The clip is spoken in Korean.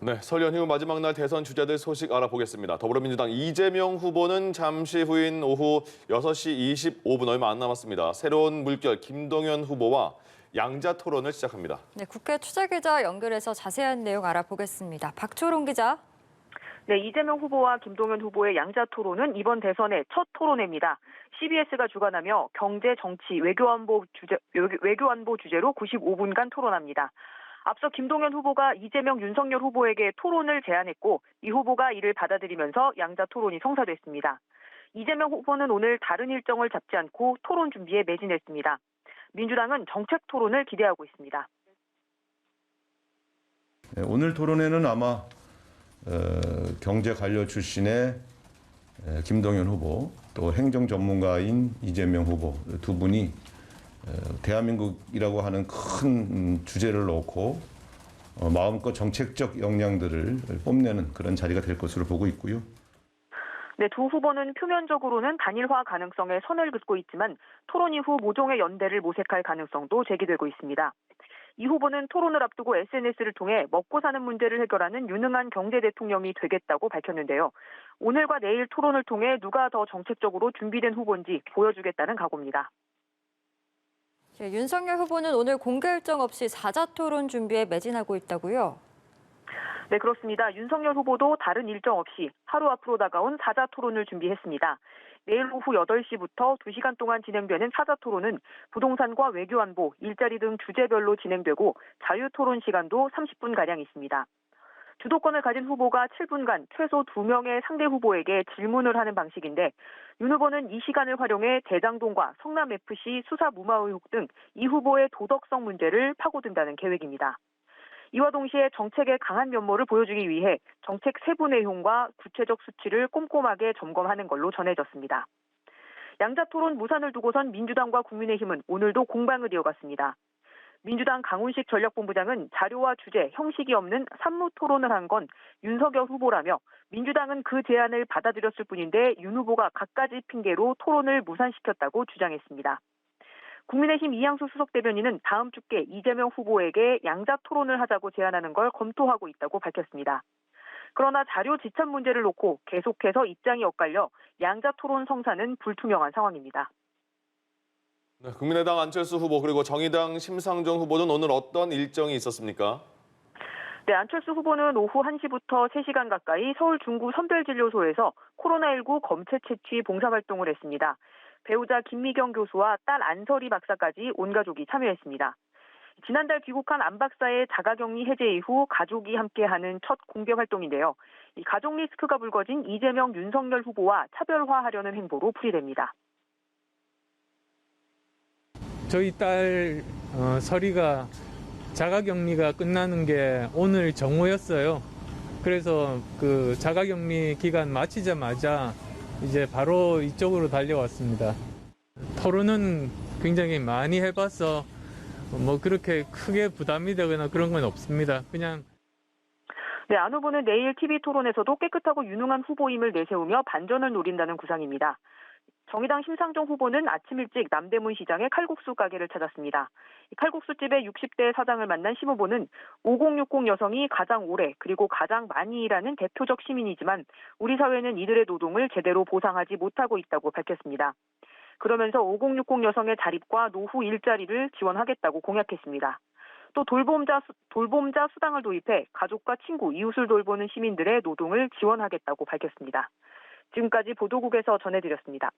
네, 설 연휴 마지막 날 대선 주자들 소식 알아보겠습니다. 더불어민주당 이재명 후보는 잠시 후인 오후 6시 25분 얼마 안 남았습니다. 새로운 물결 김동연 후보와 양자 토론을 시작합니다. 네, 국회 취재기자 연결해서 자세한 내용 알아보겠습니다. 박초롱 기자. 네, 이재명 후보와 김동연 후보의 양자 토론은 이번 대선의 첫 토론회입니다. CBS가 주관하며 경제, 정치, 외교안보 주제로 95분간 토론합니다. 앞서 김동연 후보가 이재명, 윤석열 후보에게 토론을 제안했고 이 후보가 이를 받아들이면서 양자 토론이 성사됐습니다. 이재명 후보는 오늘 다른 일정을 잡지 않고 토론 준비에 매진했습니다. 민주당은 정책 토론을 기대하고 있습니다. 오늘 토론회는 아마 경제 관료 출신의 김동연 후보 또 행정 전문가인 이재명 후보 두 분이 대한민국이라고 하는 큰 주제를 놓고 마음껏 정책적 역량들을 뽐내는 그런 자리가 될 것으로 보고 있고요. 네, 두 후보는 표면적으로는 단일화 가능성에 선을 긋고 있지만 토론 이후 모종의 연대를 모색할 가능성도 제기되고 있습니다. 이 후보는 토론을 앞두고 SNS를 통해 먹고 사는 문제를 해결하는 유능한 경제 대통령이 되겠다고 밝혔는데요. 오늘과 내일 토론을 통해 누가 더 정책적으로 준비된 후보인지 보여주겠다는 각오입니다. 네, 윤석열 후보는 오늘 공개 일정 없이 사자 토론 준비에 매진하고 있다고요? 네, 그렇습니다. 윤석열 후보도 다른 일정 없이 하루 앞으로 다가온 사자 토론을 준비했습니다. 내일 오후 8시부터 2시간 동안 진행되는 사자 토론은 부동산과 외교안보, 일자리 등 주제별로 진행되고 자유토론 시간도 30분가량 있습니다. 주도권을 가진 후보가 7분간 최소 2명의 상대 후보에게 질문을 하는 방식인데 윤 후보는 이 시간을 활용해 대장동과 성남FC 수사 무마 의혹 등 이 후보의 도덕성 문제를 파고든다는 계획입니다. 이와 동시에 정책의 강한 면모를 보여주기 위해 정책 세부 내용과 구체적 수치를 꼼꼼하게 점검하는 걸로 전해졌습니다. 양자 토론 무산을 두고선 민주당과 국민의힘은 오늘도 공방을 이어갔습니다. 민주당 강훈식 전략본부장은 자료와 주제, 형식이 없는 산무 토론을 한 건 윤석열 후보라며 민주당은 그 제안을 받아들였을 뿐인데 윤 후보가 갖가지 핑계로 토론을 무산시켰다고 주장했습니다. 국민의힘 이양수 수석 대변인은 다음 주께 이재명 후보에게 양자 토론을 하자고 제안하는 걸 검토하고 있다고 밝혔습니다. 그러나 자료 지참 문제를 놓고 계속해서 입장이 엇갈려 양자 토론 성사는 불투명한 상황입니다. 네, 국민의당 안철수 후보 그리고 정의당 심상정 후보는 오늘 어떤 일정이 있었습니까? 네, 안철수 후보는 오후 1시부터 3시간 가까이 서울 중구 선별진료소에서 코로나19 검체 채취 봉사활동을 했습니다. 배우자 김미경 교수와 딸 안설이 박사까지 온 가족이 참여했습니다. 지난달 귀국한 안 박사의 자가격리 해제 이후 가족이 함께하는 첫 공개 활동인데요. 이 가족 리스크가 불거진 이재명, 윤석열 후보와 차별화하려는 행보로 풀이됩니다. 저희 딸 설이가 자가격리가 끝나는 게 오늘 정오였어요. 그래서 그 자가격리 기간 마치자마자 이제 바로 이쪽으로 달려왔습니다. 토론은 굉장히 많이 해봐서 뭐 그렇게 크게 부담이 되거나 그런 건 없습니다. 그냥. 네, 안 후보는 내일 TV 토론에서도 깨끗하고 유능한 후보임을 내세우며 반전을 노린다는 구상입니다. 정의당 심상정 후보는 아침 일찍 남대문 시장의 칼국수 가게를 찾았습니다. 칼국수집의 60대 사장을 만난 심 후보는 5060 여성이 가장 오래 그리고 가장 많이 일하는 대표적 시민이지만 우리 사회는 이들의 노동을 제대로 보상하지 못하고 있다고 밝혔습니다. 그러면서 5060 여성의 자립과 노후 일자리를 지원하겠다고 공약했습니다. 또 돌봄자 수당을 도입해 가족과 친구, 이웃을 돌보는 시민들의 노동을 지원하겠다고 밝혔습니다. 지금까지 보도국에서 전해드렸습니다.